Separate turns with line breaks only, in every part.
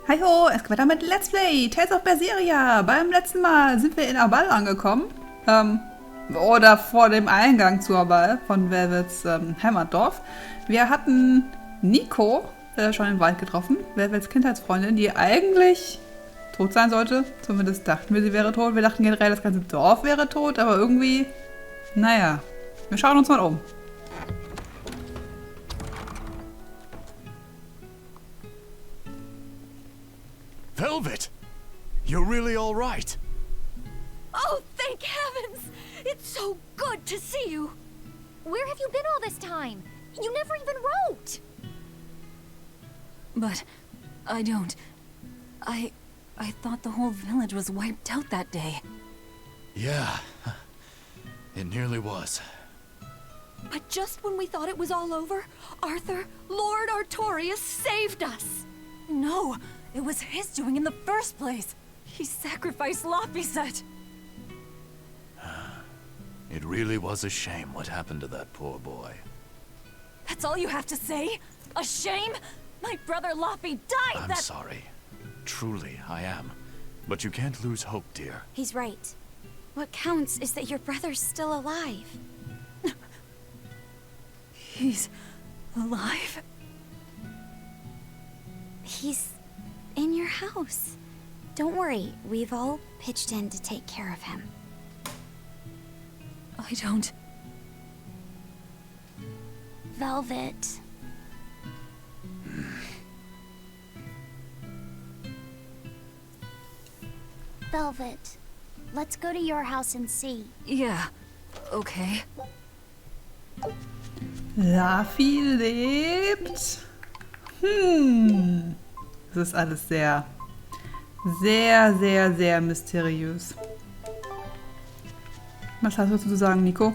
Hi ho, es geht weiter mit Let's Play Tales of Berseria. Beim letzten Mal sind wir in Abal angekommen. Oder vor dem Eingang zu Abal von Velvets Heimatdorf. Wir hatten Nico schon im Wald getroffen. Velvets Kindheitsfreundin, die eigentlich tot sein sollte. Zumindest dachten wir, sie wäre tot. Wir dachten generell, das ganze Dorf wäre tot. Aber irgendwie, naja, wir schauen uns mal um.
Velvet! You're really all right.
Oh, thank heavens! It's so good to see you! Where have you been all this time? You never even wrote!
But I don't. I thought the whole village was wiped out that day.
Yeah, it nearly was.
But just when we thought it was all over, Arthur, Lord Artorias saved us!
No, it was his doing in the first place. He sacrificed VanyllaChan.
It really was a shame what happened to that poor boy.
That's all you have to say? A shame? My brother Laffy died.
I'm sorry. Truly, I am. But you can't lose hope, dear.
He's right. What counts is that your brother's still alive.
He's alive?
He's in your house. Don't worry, we've all pitched in to take care of him.
I don't...
Velvet. Velvet, let's go to your house and see.
Yeah, okay.
Laffy lebt. Das ist alles sehr, sehr, sehr, sehr mysteriös. Was hast du zu sagen, Nico?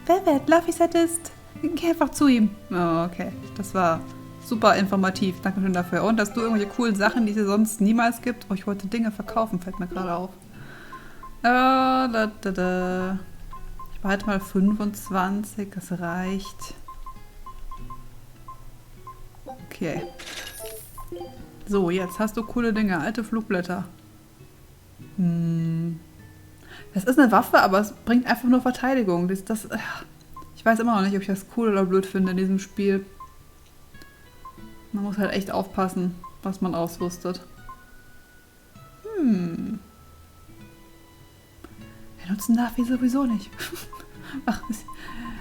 Velvet, Laffy ist. Geh einfach zu ihm. Oh, okay. Das war super informativ. Dankeschön dafür. Und dass du irgendwelche coolen Sachen, die es hier sonst niemals gibt. Oh, ich wollte Dinge verkaufen, fällt mir gerade auf. Ich behalte mal 25, das reicht. Okay. So, jetzt hast du coole Dinge. Alte Flugblätter. Das ist eine Waffe, aber es bringt einfach nur Verteidigung. Ich weiß immer noch nicht, ob ich das cool oder blöd finde in diesem Spiel. Man muss halt echt aufpassen, was man ausrüstet. Wir nutzen Laffy sowieso nicht.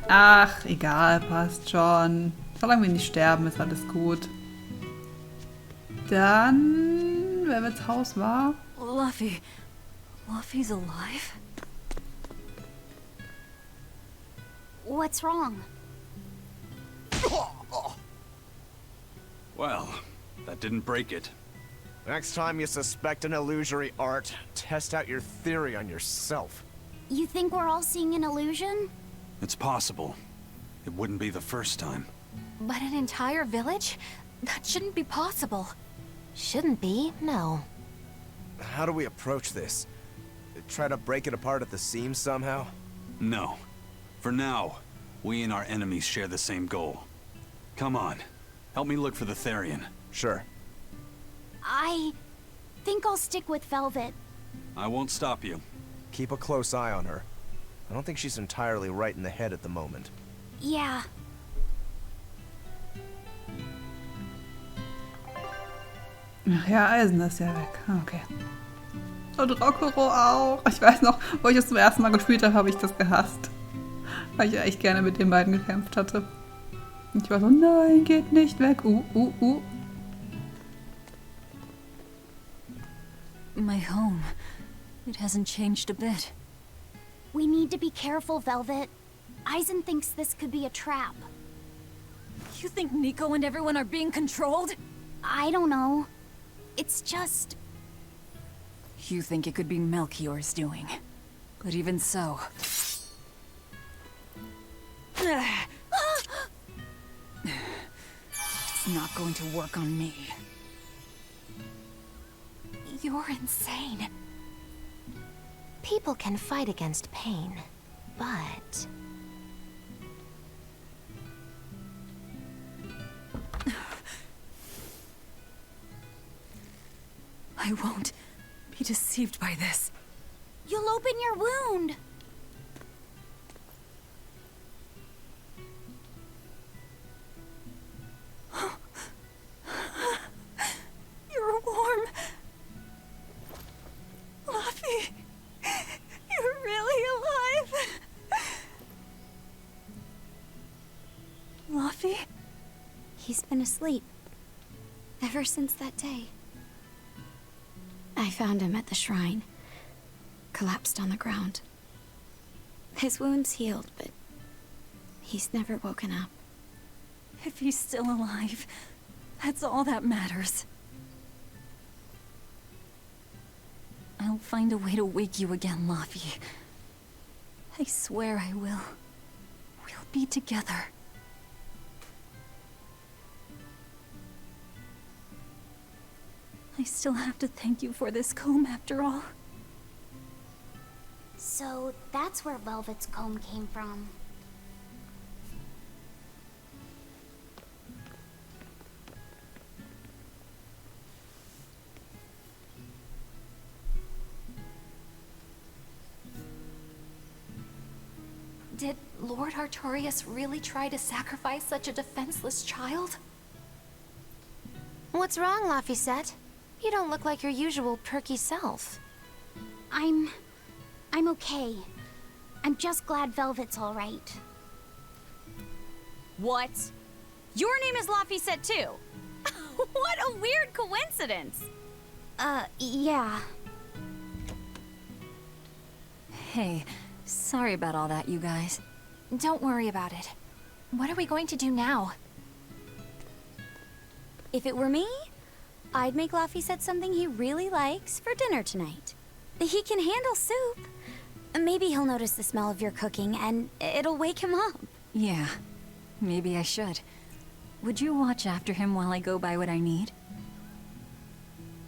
Ach, egal, passt schon. Solange wir nicht sterben, ist alles gut. Dann, wer wird's Haus war?
Laffy. Laffy's alive?
What's wrong?
Well, that didn't break it.
Next time you suspect an illusory art, test out your theory on yourself.
You think we're all seeing an illusion?
It's possible. It wouldn't be the first time.
But an entire village? That shouldn't be possible. Shouldn't be, no.
How do we approach this? Try to break it apart at the seams somehow?
No. For now, we and our enemies share the same goal. Come on. Help me look for the Therian.
Sure.
I think I'll stick with Velvet.
I won't stop you.
Keep a close eye on her. I don't think she's entirely right in the head at the moment.
Yeah.
Ach ja, Eisen ist ja weg. Okay. Und Rokuro auch. Ich weiß noch, wo ich es zum ersten Mal gespielt habe, habe ich das gehasst. Weil ich ja echt gerne mit den beiden gekämpft hatte. Und ich war so, nein, geht nicht weg.
My home. It hasn't changed a bit.
We need to be careful, Velvet. Eisen thinks this could be a trap.
You think Nico and everyone are being controlled?
I don't know. It's just...
You think it could be Melchior's doing. But even so... It's not going to work on me.
You're insane. People can fight against pain, but...
I won't be deceived by this.
You'll open your wound.
You're warm. Luffy, you're really alive. Luffy?
He's been asleep. Ever since that day. I found him at the shrine. Collapsed on the ground. His wounds healed, but he's never woken up.
If he's still alive, that's all that matters. I'll find a way to wake you again, Luffy. I swear I will. We'll be together. I still have to thank you for this comb after all.
So that's where Velvet's comb came from.
Did Lord Artorias really try to sacrifice such a defenseless child?
What's wrong, Laphicet? You don't look like your usual perky self. I'm okay. I'm just glad Velvet's all right.
What? Your name is Laphicet too? What a weird coincidence!
Yeah.
Hey, sorry about all that, you guys.
Don't worry about it. What are we going to do now? If it were me, I'd make Laphicet something he really likes for dinner tonight. He can handle soup. Maybe he'll notice the smell of your cooking and it'll wake him up.
Yeah, maybe I should. Would you watch after him while I go buy what I need?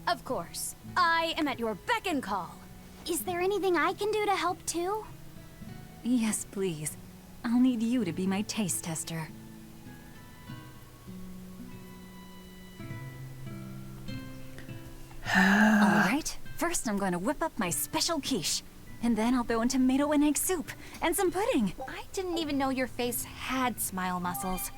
Of course. I am at your beck and call. Is there anything I can do to help too?
Yes, please. I'll need you to be my taste tester. Alright, first I'm going to whip up my special quiche. And then I'll throw in tomato and egg soup. And some pudding.
I didn't even know your face had smile muscles.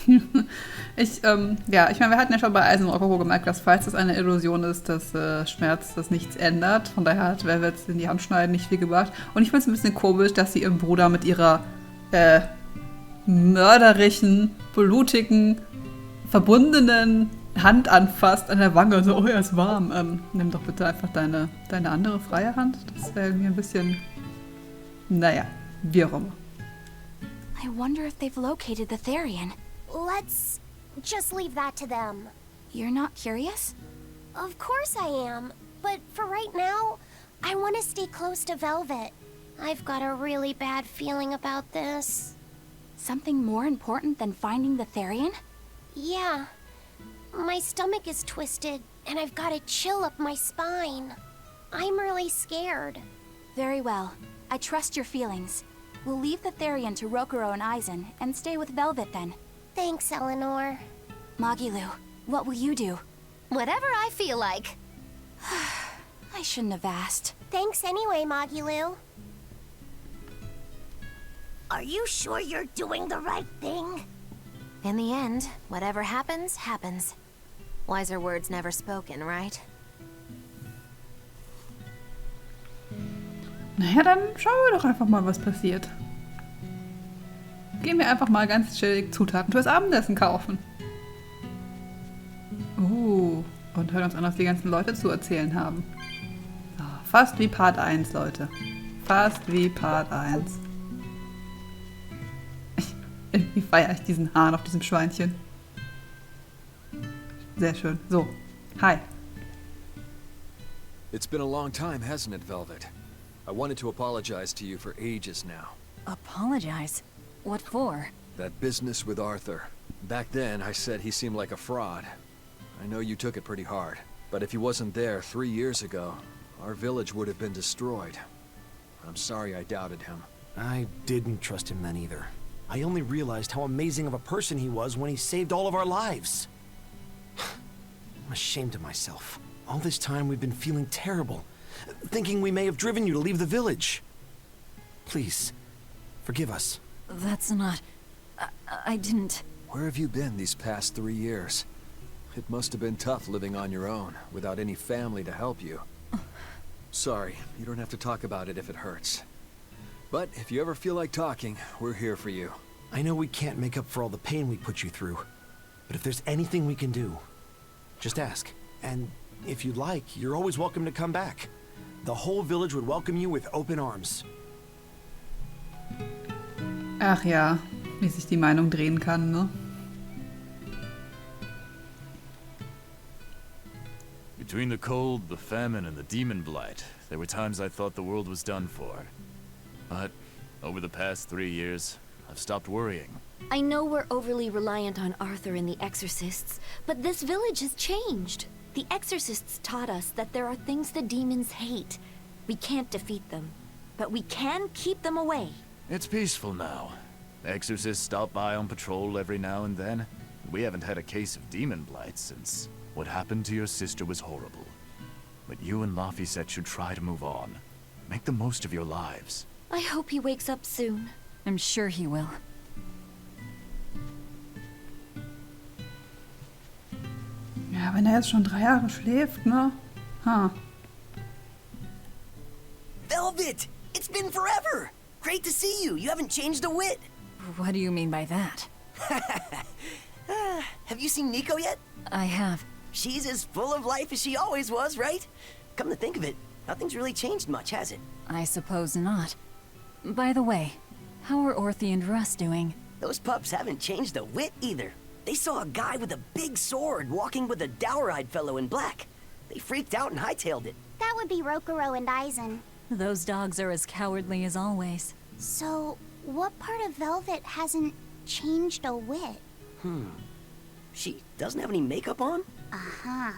Ich meine, wir hatten ja schon bei Eisen und Rokoko gemerkt, dass falls es eine Illusion ist, dass Schmerz das nichts ändert. Von daher hat Velvet in die Hand schneiden nicht viel gebracht. Und ich finde es ein bisschen komisch, dass sie ihren Bruder mit ihrer mörderischen, blutigen, verbundenen Hand anfasst an der Wange und so, oh, er ist warm. Nimm doch bitte einfach deine andere freie Hand. Das wäre irgendwie ein bisschen, naja, wie auch immer.
I wonder if they've located the Therian. Let's just leave that to them. You're not curious? Of course I am. But for right now, I want to stay close to Velvet. I've got a really bad feeling about this. Something more important than finding the Therian? Yeah. My stomach is twisted, and I've got a chill up my spine. I'm really scared. Very well. I trust your feelings. We'll leave the Therian to Rokuro and Aizen, and stay with Velvet then. Thanks, Eleanor. Magilu, what will you do? Whatever I feel like. I shouldn't have asked. Thanks anyway, Magilu. Are you sure you're doing the right thing? In the end, whatever happens, happens. Wiser words never spoken, right?
Naja, dann schauen wir doch einfach mal, was passiert. Gehen wir einfach mal ganz chillig Zutaten fürs Abendessen kaufen. Und hören uns an, was die ganzen Leute zu erzählen haben. Fast wie Part 1, Leute. Fast wie Part 1. Irgendwie feiere ich diesen Hahn auf diesem Schweinchen. Sehr schön. So, hi.
It's been a long time, hasn't it, Velvet? I wanted to apologize to you for ages now.
Apologize? What for?
That business with Arthur. Back then, I said he seemed like a fraud. I know you took it pretty hard, but if he wasn't there 3 years ago, our village would have been destroyed. I'm sorry I doubted him.
I didn't trust him then either. I only realized how amazing of a person he was when he saved all of our lives. I'm ashamed of myself. All this time we've been feeling terrible, thinking we may have driven you to leave the village. Please, forgive us.
That's not... I didn't...
Where have you been these past 3 years? It must have been tough living on your own, without any family to help you. Sorry, you don't have to talk about it if it hurts. But if you ever feel like talking, we're here for you.
I know we can't make up for all the pain we put you through, but if there's anything we can do, just ask. And if you'd like, you're always welcome to come back. The whole village would welcome you with open arms.
Ach ja, wie sich die Meinung drehen kann, ne?
Between the cold, the famine, and the demon blight, there were times I thought the world was done for. But over the past 3 years, I've stopped worrying.
I know we're overly reliant on Arthur and the Exorcists, but this village has changed. The Exorcists taught us that there are things the demons hate. We can't defeat them, but we can keep them away.
It's peaceful now. Exorcists stop by on patrol every now and then. We haven't had a case of demon blight since what happened to your sister was horrible. But you and VanyllaChan should try to move on. Make the most of your lives.
I hope he wakes up soon.
I'm sure he will.
Ja, wenn er jetzt schon 3 Jahre schläft, ne? Ha.
Velvet! It's been forever! Great to see you. You haven't changed a whit.
What do you mean by that?
Have you seen Nico yet?
I have.
She's as full of life as she always was, right? Come to think of it, nothing's really changed much, has it?
I suppose not. By the way, how are Orthy and Russ doing?
Those pups haven't changed a whit either. They saw a guy with a big sword walking with a dour-eyed fellow in black. They freaked out and hightailed it.
That would be Rokuro and Aizen.
Those dogs are as cowardly as always.
So, what part of Velvet hasn't changed a whit?
She doesn't have any makeup on?
Aha.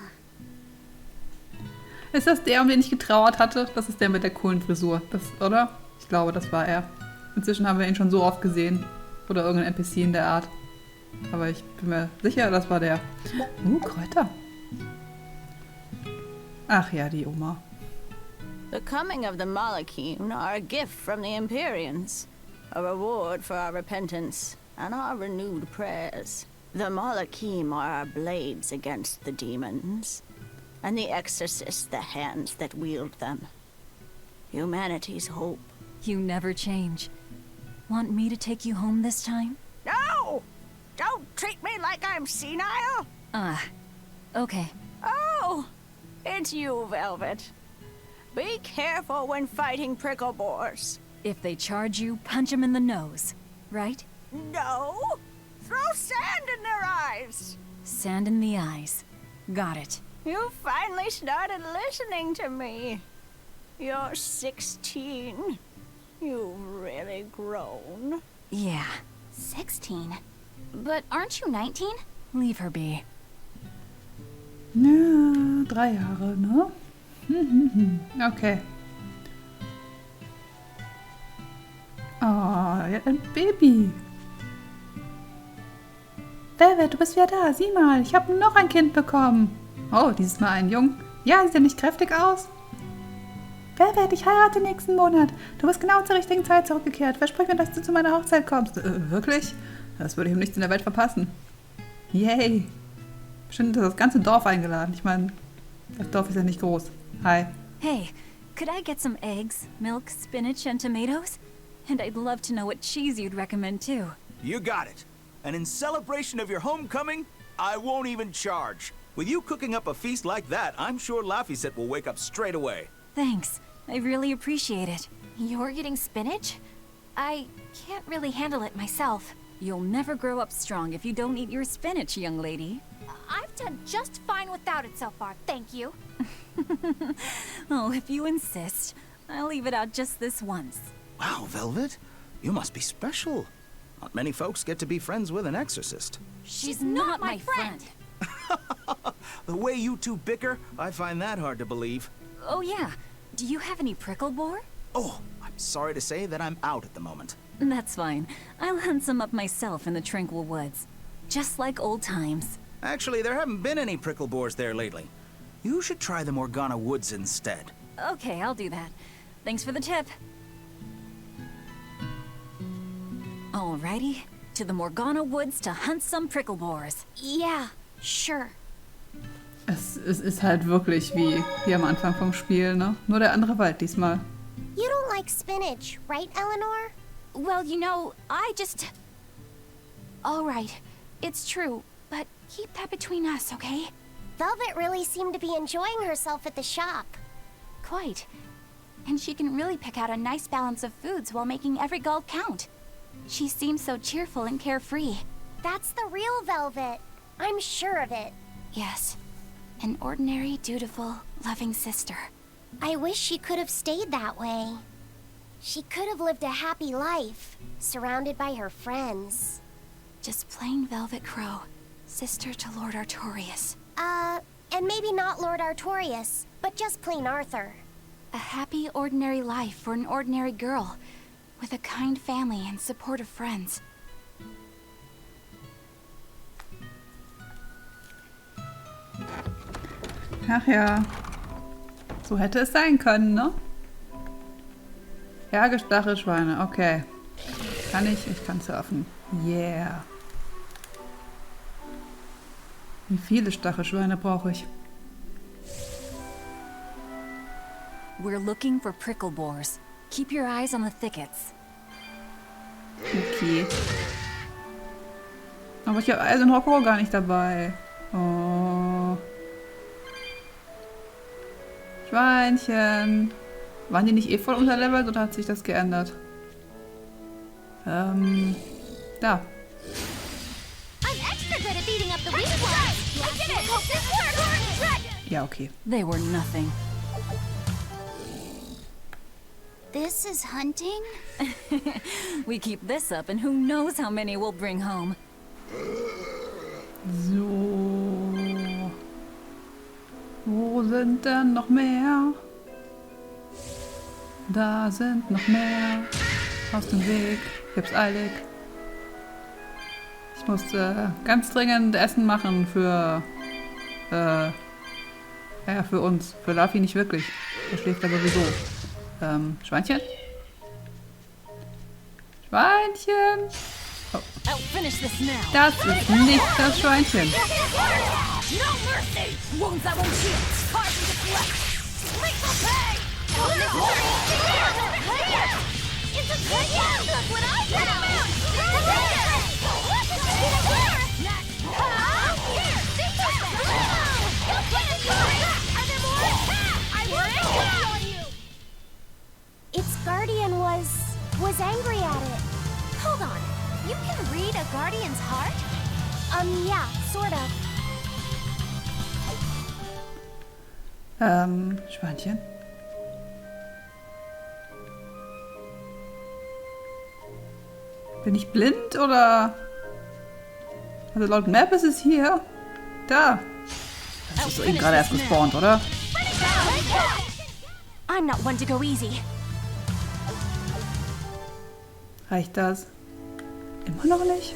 Ist das der, um den ich getrauert hatte? Das ist der mit der coolen Frisur, das, oder? Ich glaube, das war er. Inzwischen haben wir ihn schon so oft gesehen. Oder irgendein NPC in der Art. Aber ich bin mir sicher, das war der. Kräuter. Ach ja, die Oma.
The coming of the VanyllaChan are a gift from the Empyreans, a reward for our repentance and our renewed prayers. The VanyllaChan are our blades against the demons, and the Exorcists the hands that wield them. Humanity's hope.
You never change. Want me to take you home this time?
No! Don't treat me like I'm senile!
Okay.
Oh! It's you, Velvet. Be careful when fighting prickle boars.
If they charge you, punch them in the nose, right?
No! Throw sand in their eyes!
Sand in the eyes. Got it.
You finally started listening to me. You're 16. You've really grown.
Yeah.
16? But aren't you 19?
Leave her be.
Ja, 3 Jahre, ne? Okay. Oh, ja, ein Baby. Velvet, du bist wieder da. Sieh mal, ich habe noch ein Kind bekommen. Oh, dieses Mal einen Jungen. Ja, sieht er nicht kräftig aus? Velvet, ich heirate nächsten Monat. Du bist genau zur richtigen Zeit zurückgekehrt. Versprich mir, dass du zu meiner Hochzeit kommst. Wirklich? Das würde ich um nichts in der Welt verpassen. Yay. Bestimmt ist das ganze Dorf eingeladen. Ich meine, das Dorf ist ja nicht groß. Hi.
Hey, could I get some eggs, milk, spinach, and tomatoes? And I'd love to know what cheese you'd recommend too.
You got it. And in celebration of your homecoming, I won't even charge. With you cooking up a feast like that, I'm sure VanyllaChan will wake up straight away.
Thanks. I really appreciate it.
You're getting spinach? I can't really handle it myself.
You'll never grow up strong if you don't eat your spinach, young lady.
I've done just fine without it so far, thank you.
Oh, if you insist. I'll leave it out just this once.
Wow, Velvet. You must be special. Not many folks get to be friends with an exorcist.
She's not my friend.
The way you two bicker, I find that hard to believe.
Oh yeah. Do you have any prickle boar?
Oh, I'm sorry to say that I'm out at the moment.
That's fine. I'll hunt some up myself in the tranquil woods. Just like old times.
Actually, there haven't been any prickle boars there lately. You should try the Morgana Woods instead.
Okay, I'll do that. Thanks for the tip. Alrighty, to the Morgana Woods to hunt some prickle boars.
Yeah, sure.
Es ist halt wirklich wie am Anfang vom Spiel, ne? Nur der andere Wald diesmal.
You don't like spinach, right, Eleanor?
Well, you know, I just... All right, it's true, but keep that between us, okay?
Velvet really seemed to be enjoying herself at the shop.
Quite. And she can really pick out a nice balance of foods while making every gulp count. She seems so cheerful and carefree.
That's the real Velvet. I'm sure of it.
Yes. An ordinary, dutiful, loving sister.
I wish she could have stayed that way. She could have lived a happy life, surrounded by her friends.
Just plain Velvet Crow, sister to Lord Artorias.
And maybe not Lord Artorias, but just plain Arthur.
A happy, ordinary life for an ordinary girl, with a kind family and supportive friends.
Ach ja. So hätte es sein können, ne? Ja, Stachelschweine, okay. Kann ich? Ich kann surfen. Yeah. Wie viele Stachelschweine brauche ich?
We're looking for prickle boars. Keep your eyes on the thickets.
Okay. Aber ich habe Eisen Rockrohr gar nicht dabei. Oh. Schweinchen. Waren die nicht eh voll unterlevelt oder hat sich das geändert? Da. Ja, okay.
They were nothing.
This is hunting?
We keep this up and who knows how many we'll bring home.
So. Wo sind denn noch mehr? Da sind noch mehr. Aus dem Weg. Ich hab's eilig. Ich muss ganz dringend Essen machen für für uns. Für Luffy nicht wirklich. Der schläft aber sowieso. Schweinchen? Schweinchen! Oh. Das ist nicht das Schweinchen.
Its guardian was angry at it.
Hold on. You can read a guardian's heart?
Yeah, sort of.
Schweinchen? Bin ich blind oder? Also laut Map ist es hier. Da. Das ist eben gerade erst gespawnt, oder?
I'm not one to go easy.
Reicht das? Immer noch nicht?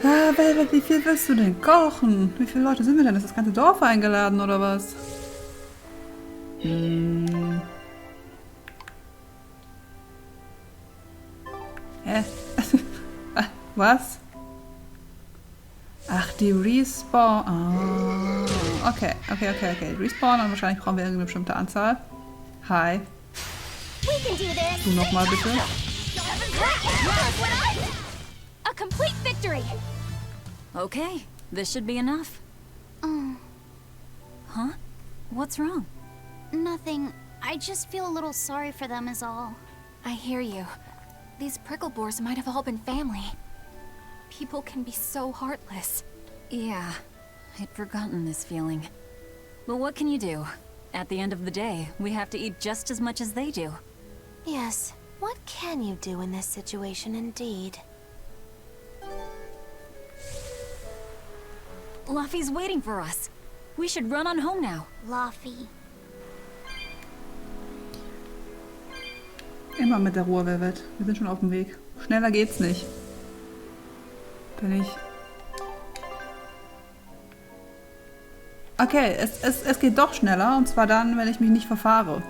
Ah, Velvet, wie viel willst du denn kochen? Wie viele Leute sind wir denn? Ist das ganze Dorf eingeladen oder was? Hä? Was? Ach, die Respawn. Ah, okay. Respawn und wahrscheinlich brauchen wir eine bestimmte Anzahl. Hi. Du nochmal bitte.
A complete victory.
Okay, this should be enough. Huh? What's wrong?
Nothing. I just feel a little sorry for them is all.
I hear you. These prickle boars might have all been family. People can be so heartless.
Yeah, I'd forgotten this feeling. But what can you do? At the end of the day, we have to eat just as much as they do.
Yes. What can you do in this situation, indeed?
Luffy's waiting for us. We should run on home now.
Luffy.
Immer mit der Ruhe, Velvet. Wir sind schon auf dem Weg. Schneller geht's nicht. Bin ich... Okay, es geht doch schneller. Und zwar dann, wenn ich mich nicht verfahre.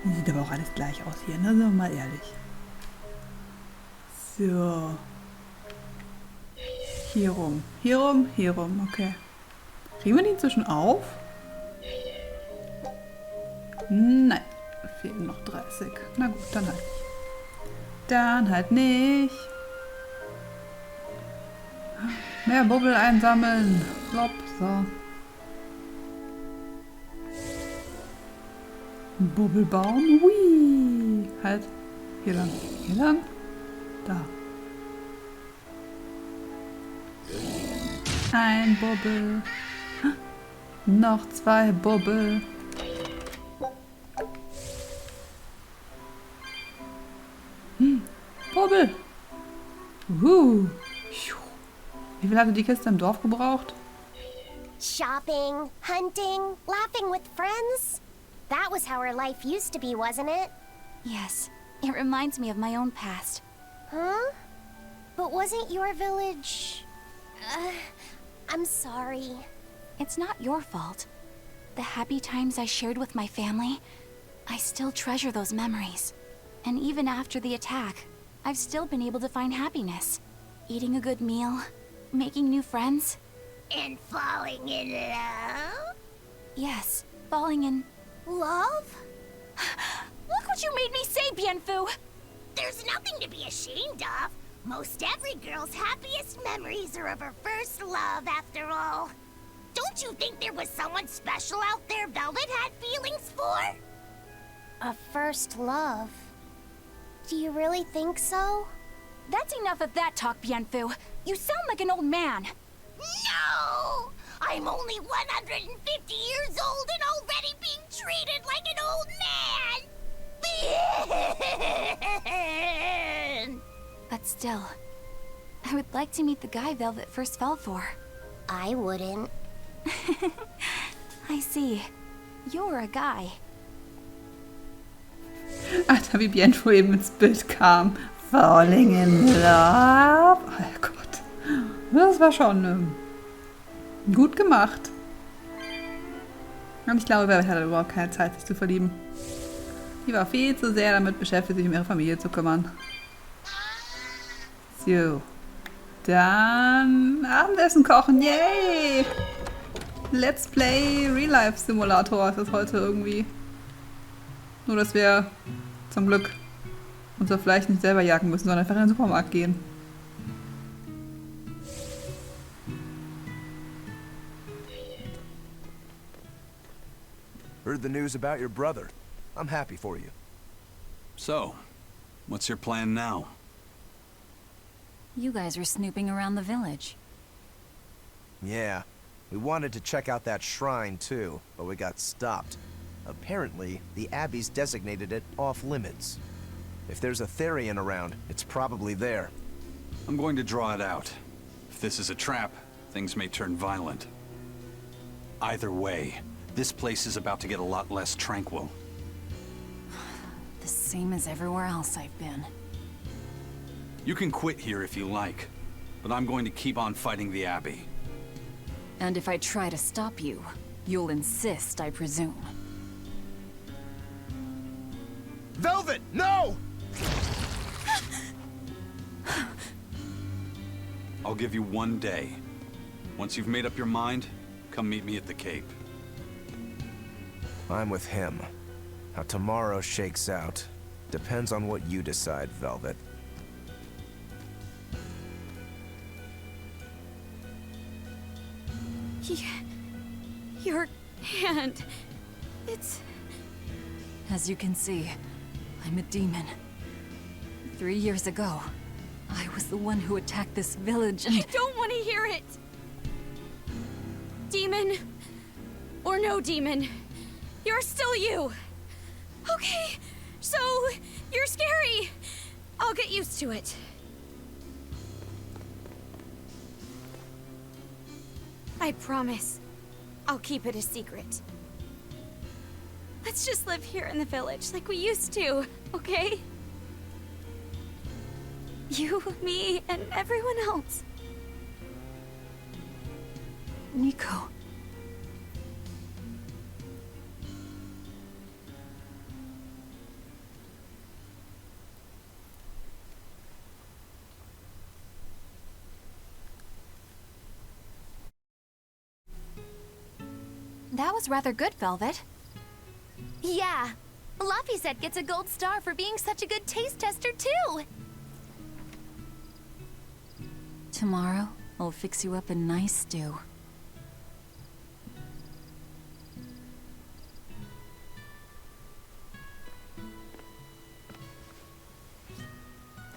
Sieht aber auch alles gleich aus hier, ne? Sind wir mal ehrlich. So. Hier rum. Hier rum, hier rum. Okay. Kriegen wir die inzwischen auf? Nein. Fehlen noch 30. Na gut, dann halt nicht. Dann halt nicht. Mehr Bubbel einsammeln. Flop, so. Bubbelbaum. Hui. Halt. Hier lang. Hier lang. Da. Ein Bubbel. Noch 2 Bubbel. Bubbel. Wie viel hatte die Kiste im Dorf gebraucht?
Shopping, hunting, laughing with friends. That was how our life used to be, wasn't it?
Yes, it reminds me of my own past.
Huh? But wasn't your village... I'm sorry.
It's not your fault. The happy times I shared with my family, I still treasure those memories. And even after the attack, I've still been able to find happiness. Eating a good meal, making new friends.
And falling in love?
Yes, falling in...
Love?
Look what you made me say, Bienfu!
There's nothing to be ashamed of. Most every girl's happiest memories are of her first love, after all. Don't you think there was someone special out there Velvet had feelings for? A first love? Do you really think so?
That's enough of that talk, Bienfu. You sound like an old man.
No! I'm only 150 years old and already being treated like an old man!
But still, I would like to meet the guy Velvet first fell for.
I wouldn't.
I see. You're a guy.
Alter, wie Bienfu eben ins Bild kam. Falling in love. Oh Gott. Das war schon gut gemacht. Und ich glaube, Velvet hatte überhaupt keine Zeit, sich zu verlieben. Die war viel zu sehr damit beschäftigt, sich um ihre Familie zu kümmern. So. Dann Abendessen kochen. Yay! Let's Play Real Life Simulator ist das heute irgendwie. Nur, dass wir zum Glück unser Fleisch nicht selber jagen müssen, sondern einfach in den Supermarkt gehen.
Heard the news about your brother. I'm happy for you.
So, what's your plan now?
You guys were snooping around the village.
Yeah, we wanted to check out that shrine too, but we got stopped. Apparently, the Abbey's designated it off-limits. If there's a Therian around, it's probably there.
I'm going to draw it out. If this is a trap, things may turn violent. Either way, this place is about to get a lot less tranquil.
The same as everywhere else I've been.
You can quit here if you like, but I'm going to keep on fighting the Abbey.
And if I try to stop you, you'll insist, I presume.
Velvet, no!
I'll give you 1 day. Once you've made up your mind, come meet me at the Cape.
I'm with him. How tomorrow shakes out depends on what you decide, Velvet.
Your hand... It's...
As you can see, I'm a demon. 3 years ago, I was the one who attacked this village and...
I don't want to hear it! Demon, or no demon, you're still you! Okay, so you're scary. I'll get used to it. I promise, I'll keep it a secret. Let's just live here in the village like we used to, okay? You, me, and everyone else.
Nico.
That was rather good, Velvet.
Yeah. LaFayette gets a gold star for being such a good taste tester, too.
Tomorrow, I'll fix you up a nice stew.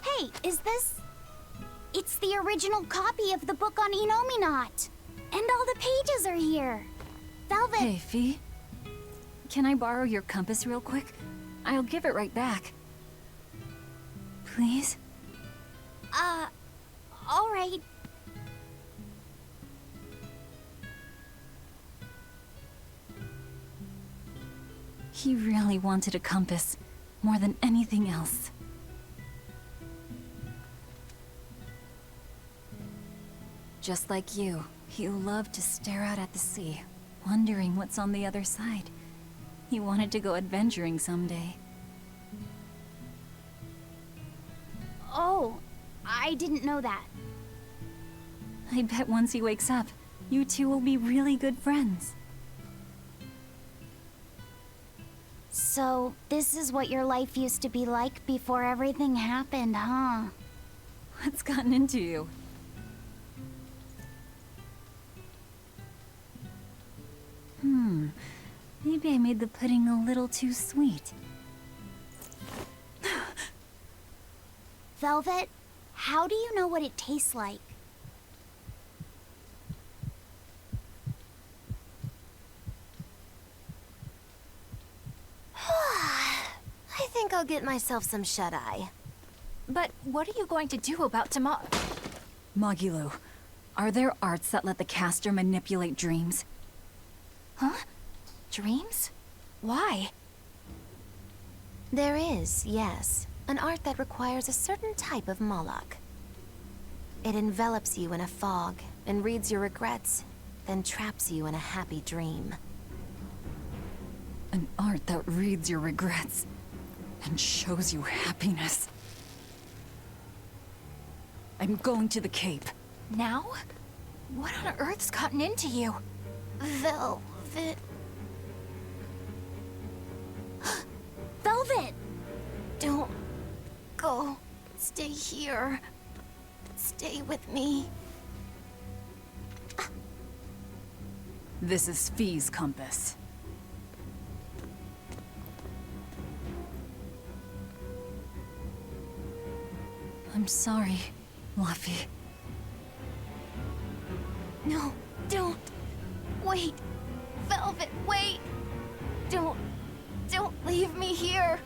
Hey, is this... It's the original copy of the book on Enominat. And all the pages are here. Velvet...
Hey, Fee. Can I borrow your compass real quick? I'll give it right back. Please?
All right.
He really wanted a compass, more than anything else. Just like you, he loved to stare out at the sea, wondering what's on the other side. He wanted to go adventuring someday.
Oh, I didn't know that.
I bet once he wakes up, you two will be really good friends.
So, this is what your life used to be like before everything happened, huh?
What's gotten into you? Maybe I made the pudding a little too sweet.
Velvet, how do you know what it tastes like? I think I'll get myself some shut-eye.
But what are you going to do about tomorrow?
Magilu, are there arts that let the caster manipulate dreams?
Huh? Dreams? Why?
There is, yes. An art that requires a certain type of Moloch. It envelops you in a fog and reads your regrets, then traps you in a happy dream.
An art that reads your regrets and shows you happiness. I'm going to the Cape.
Now? What on earth's gotten into you?
Velvet... Velvet! Don't go. Stay here. Stay with me.
This is Fee's compass. I'm sorry, Luffy.
No, don't. Wait. Velvet, wait. Don't leave me here.